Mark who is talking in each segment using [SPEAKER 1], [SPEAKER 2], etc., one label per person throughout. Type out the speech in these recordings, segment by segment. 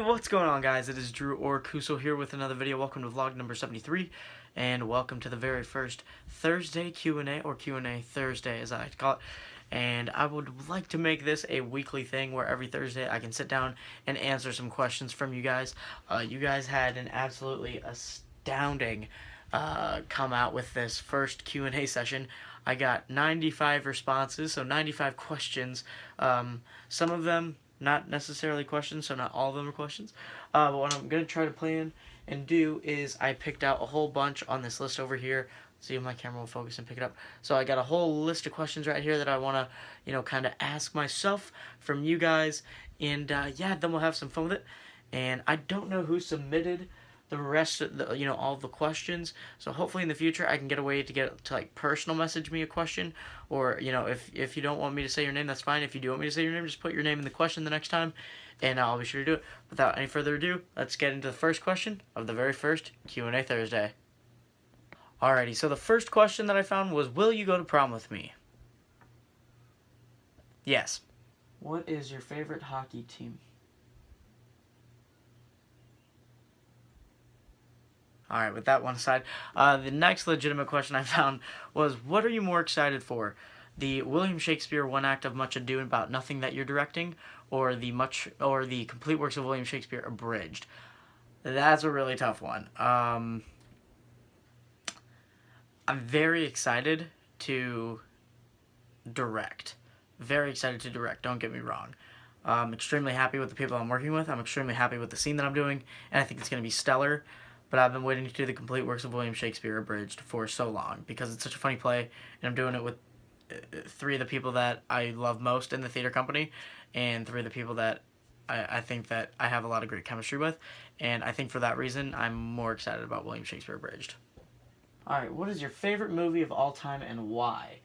[SPEAKER 1] What's going on, guys? It is Drew or Cuso here with another video. Welcome to vlog number 73, and welcome to the very first Thursday Q&A, or Q&A Thursday as I like to call it. And I would like to make this a weekly thing where every Thursday I can sit down and answer some questions from you guys. You guys had an absolutely astounding come out with this first Q&A session. I got 95 responses, so 95 questions. Some of them not necessarily questions, so not all of them are questions. But what I'm going to try to plan and do is I picked out a whole bunch on this list over here. See if my camera will focus and pick it up. So I got a whole list of questions right here that I want to, kind of ask myself from you guys. And, yeah, then we'll have some fun with it. And I don't know who submitted the rest of the, all of the questions. So hopefully in the future I can get a way to get to like personal message me a question, or if you don't want me to say your name, that's fine. If you do want me to say your name, just put your name in the question the next time, and I'll be sure to do it. Without any further ado, let's get into the first question of the very first Q&A Thursday. Alrighty, so the first question that I found was, will you go to prom with me? Yes. What is your favorite hockey team? Alright, with that one aside, the next legitimate question I found was, what are you more excited for? The William Shakespeare one act of Much Ado About Nothing that you're directing, or the complete works of William Shakespeare abridged? That's a really tough one. I'm very excited to direct. Very excited to direct, don't get me wrong. I'm extremely happy with the people I'm working with. I'm extremely happy with the scene that I'm doing, and I think it's going to be stellar. But I've been waiting to do the complete works of William Shakespeare abridged for so long because it's such a funny play, and I'm doing it with three of the people that I love most in the theater company, and three of the people that I think that I have a lot of great chemistry with, and I think for that reason I'm more excited about William Shakespeare abridged. Alright, what is your favorite movie of all time and why?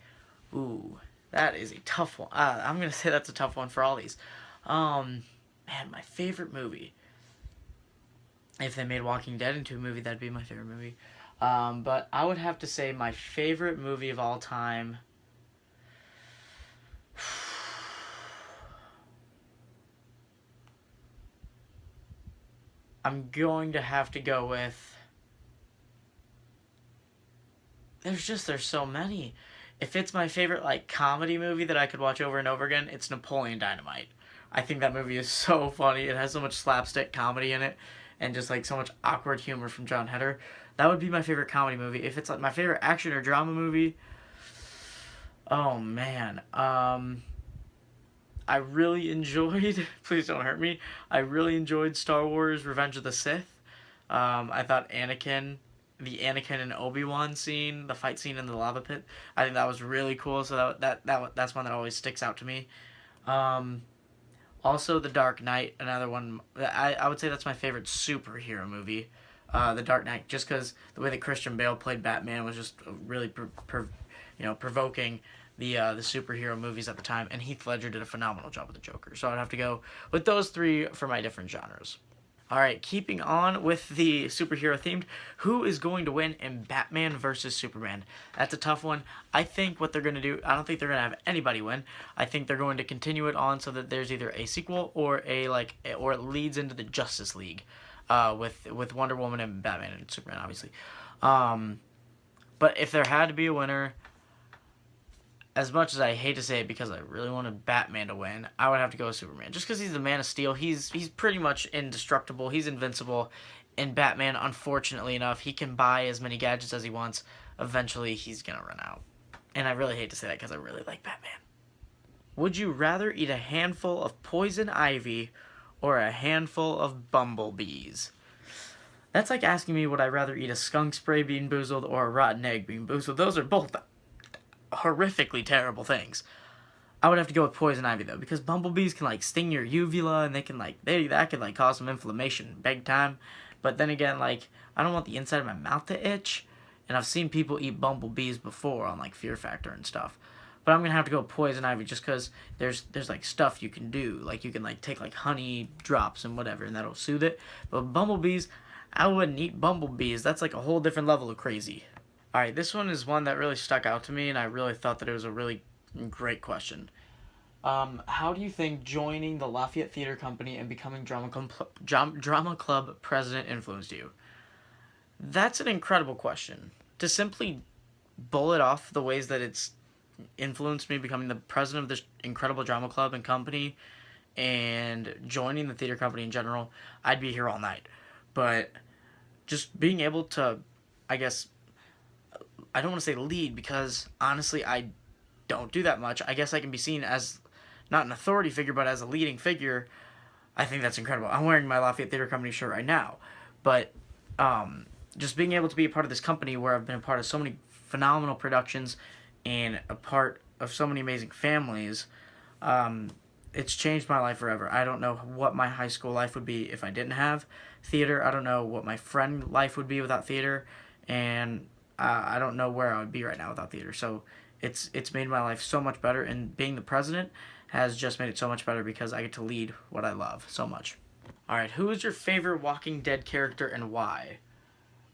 [SPEAKER 1] Ooh, that is a tough one. I'm going to say that's a tough one for all these. Man, my favorite movie. If they made Walking Dead into a movie, that'd be my favorite movie. But I would have to say my favorite movie of all time... I'm going to have to go with... There's so many. If it's my favorite, comedy movie that I could watch over and over again, it's Napoleon Dynamite. I think that movie is so funny. It has so much slapstick comedy in it, and just so much awkward humor from Jon Heder. That would be my favorite comedy movie. If it's my favorite action or drama movie, oh man, I really enjoyed, please don't hurt me, I really enjoyed Star Wars Revenge of the Sith. I thought the Anakin and Obi-Wan scene, the fight scene in the lava pit, I think that was really cool, so that's one that always sticks out to me. Also, The Dark Knight, another one. I would say that's my favorite superhero movie, The Dark Knight, just because the way that Christian Bale played Batman was just really provoking the superhero movies at the time, and Heath Ledger did a phenomenal job with the Joker. So I'd have to go with those three for my different genres. Alright, keeping on with the superhero themed, who is going to win in Batman vs. Superman? That's a tough one. I think what they're going to do, I don't think they're going to have anybody win. I think they're going to continue it on so that there's either a sequel or or it leads into the Justice League, with Wonder Woman and Batman and Superman, obviously. But if there had to be a winner, as much as I hate to say it because I really wanted Batman to win, I would have to go with Superman. Just because he's the Man of Steel, he's pretty much indestructible, he's invincible. And Batman, unfortunately enough, he can buy as many gadgets as he wants. Eventually, he's going to run out. And I really hate to say that because I really like Batman. Would you rather eat a handful of poison ivy or a handful of bumblebees? That's like asking me would I rather eat a skunk spray Bean Boozled or a rotten egg Bean Boozled. Those are both horrifically terrible things. I would have to go with poison ivy though, because bumblebees can sting your uvula, and they can that could cause some inflammation big time. But then again, I don't want the inside of my mouth to itch, and I've seen people eat bumblebees before on Fear Factor and stuff. But I'm gonna have to go with poison ivy just because there's stuff you can do, you can take honey drops and whatever, and that'll soothe it. But bumblebees, I wouldn't eat bumblebees. That's a whole different level of crazy. Alright, this one is one that really stuck out to me, and I really thought that it was a really great question. How do you think joining the Lafayette Theater Company and becoming drama club president influenced you? That's an incredible question. To simply bullet off the ways that it's influenced me becoming the president of this incredible drama club and company and joining the theater company in general, I'd be here all night. But just being able to, I guess, I don't want to say lead because honestly, I don't do that much. I guess I can be seen as not an authority figure, but as a leading figure. I think that's incredible. I'm wearing my Lafayette Theater Company shirt right now. But just being able to be a part of this company where I've been a part of so many phenomenal productions and a part of so many amazing families, it's changed my life forever. I don't know what my high school life would be if I didn't have theater. I don't know what my friend life would be without theater, and I don't know where I would be right now without theater. So it's made my life so much better, and being the president has just made it so much better because I get to lead what I love so much. All right, who is your favorite Walking Dead character and why?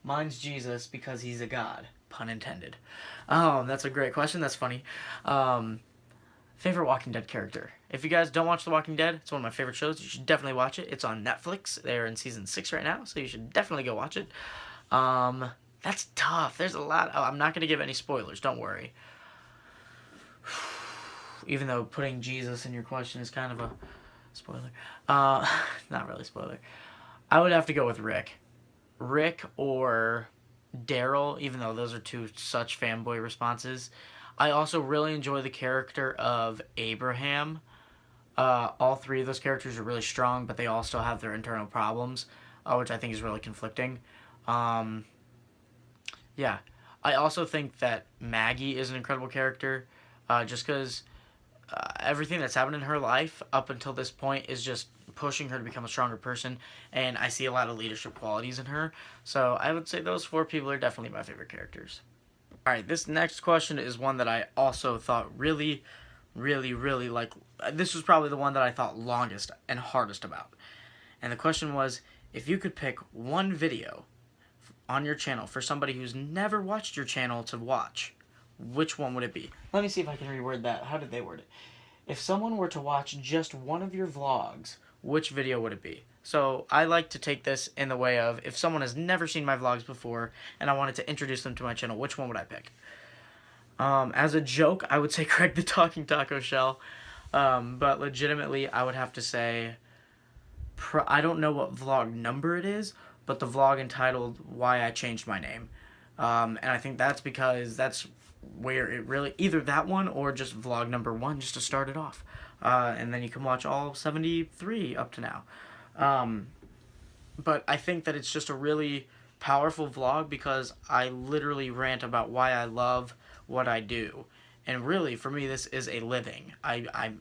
[SPEAKER 1] Mine's Jesus because he's a god. Pun intended. That's a great question. That's funny. Favorite Walking Dead character. If you guys don't watch The Walking Dead, it's one of my favorite shows. You should definitely watch it. It's on Netflix. They're in season 6 right now, so you should definitely go watch it. That's tough. There's a lot. Oh, I'm not going to give any spoilers. Don't worry. Even though putting Jesus in your question is kind of a spoiler. Not really spoiler. I would have to go with Rick. Rick or Daryl, even though those are two such fanboy responses. I also really enjoy the character of Abraham. All three of those characters are really strong, but they all still have their internal problems, which I think is really conflicting. Yeah. I also think that Maggie is an incredible character, just because everything that's happened in her life up until this point is just pushing her to become a stronger person, and I see a lot of leadership qualities in her. So I would say those 4 people are definitely my favorite characters. All right, this next question is one that I also thought really, really like. This was probably the one that I thought longest and hardest about. And the question was, if you could pick one video on your channel for somebody who's never watched your channel to watch, which one would it be? Let me see if I can reword that. How did they word it? If someone were to watch just one of your vlogs, which video would it be? So I like to take this in the way of, if someone has never seen my vlogs before and I wanted to introduce them to my channel, which one would I pick? As a joke, I would say Craig the Talking Taco Shell. But legitimately, I would have to say, I don't know what vlog number it is, but the vlog entitled Why I Changed My Name. And I think that's because that's where it really, either that one or just vlog number 1 just to start it off. And then you can watch all 73 up to now. But I think that it's just a really powerful vlog because I literally rant about why I love what I do. And really, for me, this is a living. I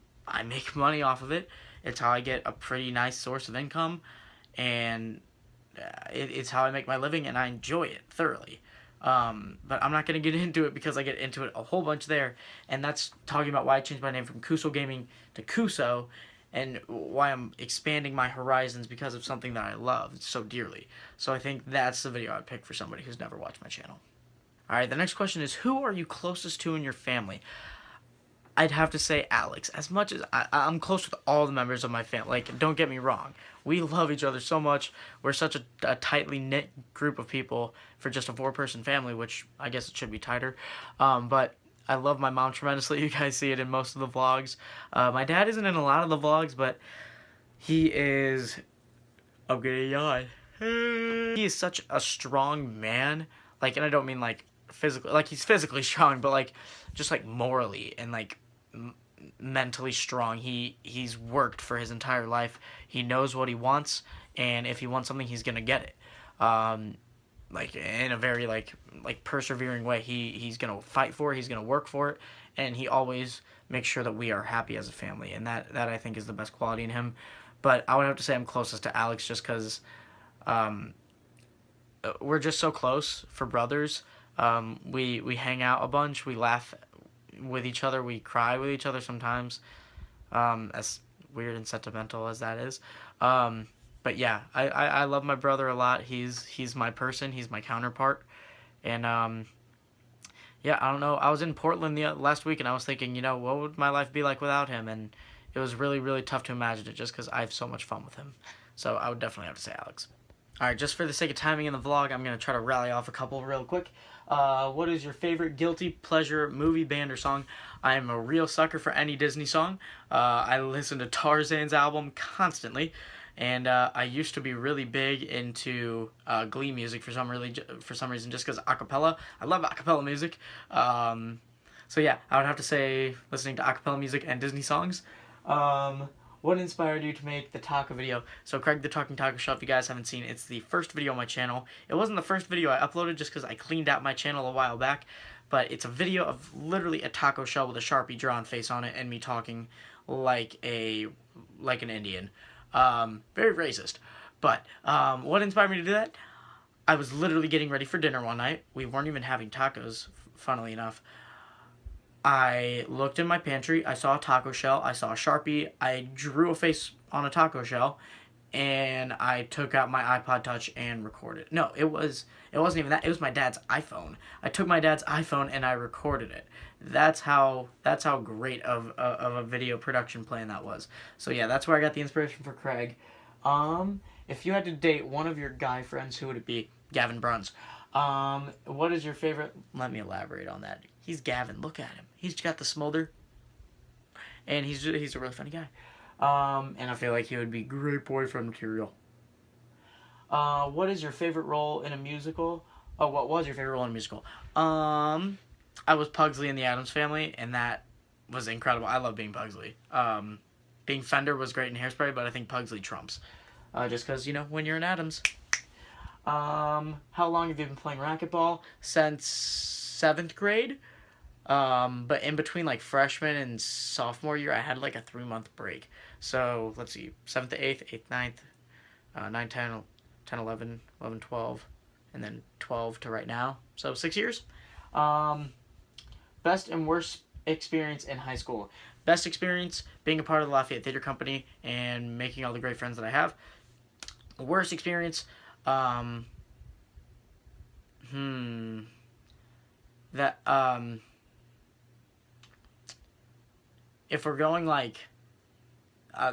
[SPEAKER 1] make money off of it. It's how I get a pretty nice source of income. And it's how I make my living, and I enjoy it thoroughly. But I'm not going to get into it because I get into it a whole bunch there. And that's talking about why I changed my name from Cuso Gaming to Cuso, and why I'm expanding my horizons because of something that I love so dearly. So I think that's the video I'd pick for somebody who's never watched my channel. Alright, the next question is, who are you closest to in your family? I'd have to say Alex. As much as I'm close with all the members of my family. Like, don't get me wrong. We love each other so much. We're such a tightly knit group of people for just a 4-person family, which I guess it should be tighter. But I love my mom tremendously. You guys see it in most of the vlogs. My dad isn't in a lot of the vlogs, but he is... I'm gonna yawn. He is such a strong man. Like, and I don't mean like physically, like he's physically strong, but like just like morally and like mentally strong. He's worked for his entire life. He knows what he wants, and if he wants something, he's gonna get it. Like in a very like persevering way. He's gonna fight for it. He's gonna work for it, and he always makes sure that we are happy as a family. And that I think is the best quality in him. But I would have to say I'm closest to Alex just because we're just so close for brothers. We hang out a bunch. We laugh with each other. We cry with each other sometimes. As weird and sentimental as that is. But yeah, I love my brother a lot. He's my person. He's my counterpart. And yeah, I don't know. I was in Portland the last week, and I was thinking, what would my life be like without him? And it was really, really tough to imagine it just because I have so much fun with him. So I would definitely have to say Alex. All right, just for the sake of timing in the vlog, I'm going to try to rally off a couple real quick. What is your favorite guilty pleasure movie, band, or song? I am a real sucker for any Disney song. I listen to Tarzan's album constantly. And I used to be really big into Glee music for some reason, just because acapella. I love acapella music. So yeah, I would have to say listening to acapella music and Disney songs. What inspired you to make the taco video? So Craig the Talking Taco Shell, if you guys haven't seen, it's the first video on my channel. It wasn't the first video I uploaded just because I cleaned out my channel a while back, but it's a video of literally a taco shell with a Sharpie drawn face on it and me talking like an Indian. Very racist. But what inspired me to do that? I was literally getting ready for dinner one night. We weren't even having tacos, funnily enough. I looked in my pantry. I saw a taco shell. I saw a Sharpie. I drew a face on a taco shell, and I took out my iPod Touch and recorded. No, it wasn't even that. It was my dad's iPhone. I took my dad's iPhone and I recorded it. That's how great of a video production plan that was. So yeah, that's where I got the inspiration for Craig. If you had to date one of your guy friends, who would it be? Gavin Bruns. What is your favorite? Let me elaborate on that. He's Gavin. Look at him. He's got the smolder, and he's a really funny guy. And I feel like he would be great boyfriend material. What is your favorite role in a musical? Oh, what was your favorite role in a musical? I was Pugsley in the Addams Family, and that was incredible. I love being Pugsley. Being Fender was great in Hairspray, but I think Pugsley trumps. Just because, when you're in Addams. How long have you been playing racquetball? Since 7th grade. But in between like freshman and sophomore year, I had like a 3-month break. So let's see, 7th to 8th, 8th, 9th, 9, 10, 10, 11, 11, 12, and then 12 to right now. So 6 years. Best and worst experience in high school. Best experience, being a part of the Lafayette Theater Company and making all the great friends that I have. Worst experience, if we're going like,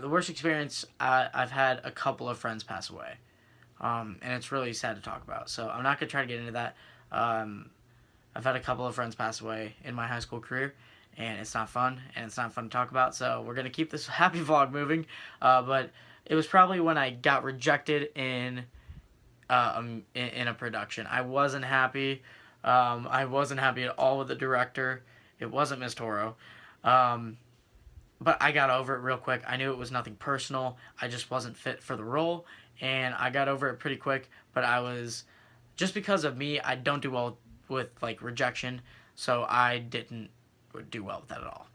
[SPEAKER 1] the worst experience, I've had a couple of friends pass away. And it's really sad to talk about. So I'm not going to try to get into that. I've had a couple of friends pass away in my high school career, and it's not fun, and it's not fun to talk about. So we're going to keep this happy vlog moving. But it was probably when I got rejected in a production. I wasn't happy. I wasn't happy at all with the director. It wasn't Miss Toro. But I got over it real quick. I knew it was nothing personal. I just wasn't fit for the role, and I got over it pretty quick. But just because of me, I don't do well with like rejection, so I didn't do well with that at all.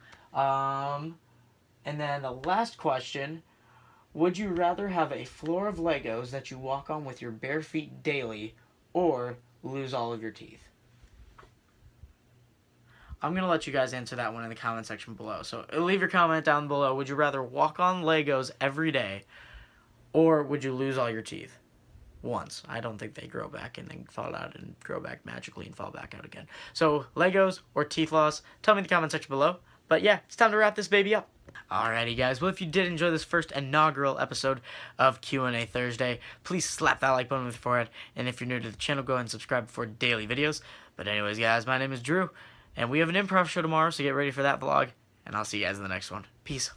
[SPEAKER 1] And then the last question: would you rather have a floor of Legos that you walk on with your bare feet daily, or lose all of your teeth? I'm going to let you guys answer that one in the comment section below. So leave your comment down below. Would you rather walk on Legos every day, or would you lose all your teeth? Once. I don't think they grow back and then fall out and grow back magically and fall back out again. So Legos or teeth loss? Tell me in the comment section below. But yeah, it's time to wrap this baby up. Alrighty guys, well if you did enjoy this first inaugural episode of Q&A Thursday, please slap that like button with your forehead. And if you're new to the channel, go ahead and subscribe for daily videos. But anyways guys, my name is Drew. And we have an improv show tomorrow, so get ready for that vlog. And I'll see you guys in the next one. Peace.